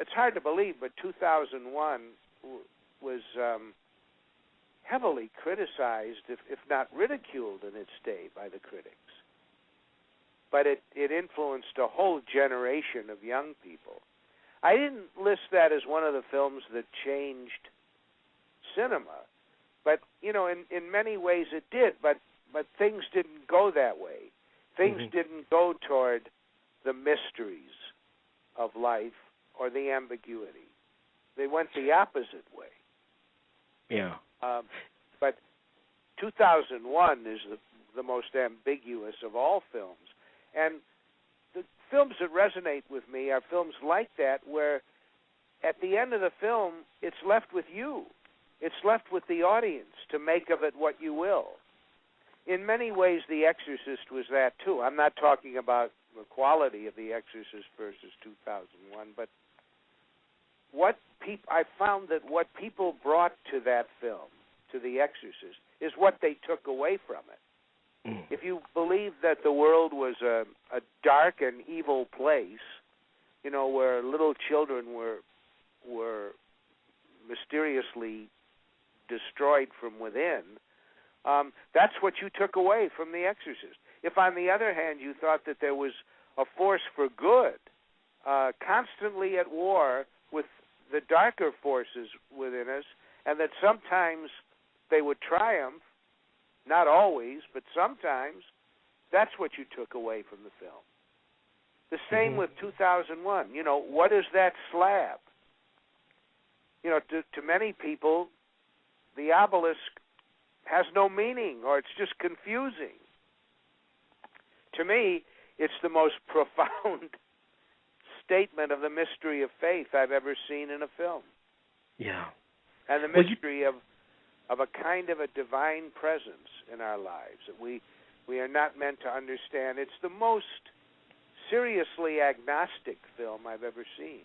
it's hard to believe, but 2001 was heavily criticized, if not ridiculed in its day by the critics. But it influenced a whole generation of young people. I didn't list that as one of the films that changed cinema, but in many ways it did. But things didn't go that way. Things didn't go toward the mysteries of life or the ambiguity. They went the opposite way. Yeah. But 2001 is the most ambiguous of all films. And the films that resonate with me are films like that, where at the end of the film, it's left with you. It's left with the audience to make of it what you will. In many ways, The Exorcist was that too. I'm not talking about the quality of The Exorcist versus 2001, but I found that what people brought to that film, to The Exorcist, is what they took away from it. If you believe that the world was a dark and evil place, where little children were mysteriously destroyed from within, that's what you took away from The Exorcist. If, on the other hand, you thought that there was a force for good, constantly at war with the darker forces within us, and that sometimes they would triumph, not always, but sometimes, that's what you took away from the film. The same with 2001. What is that slab? To many people, the obelisk has no meaning, or it's just confusing. To me, it's the most profound statement of the mystery of faith I've ever seen in a film. Yeah. And the mystery of a kind of a divine presence in our lives that we are not meant to understand. It's the most seriously agnostic film I've ever seen.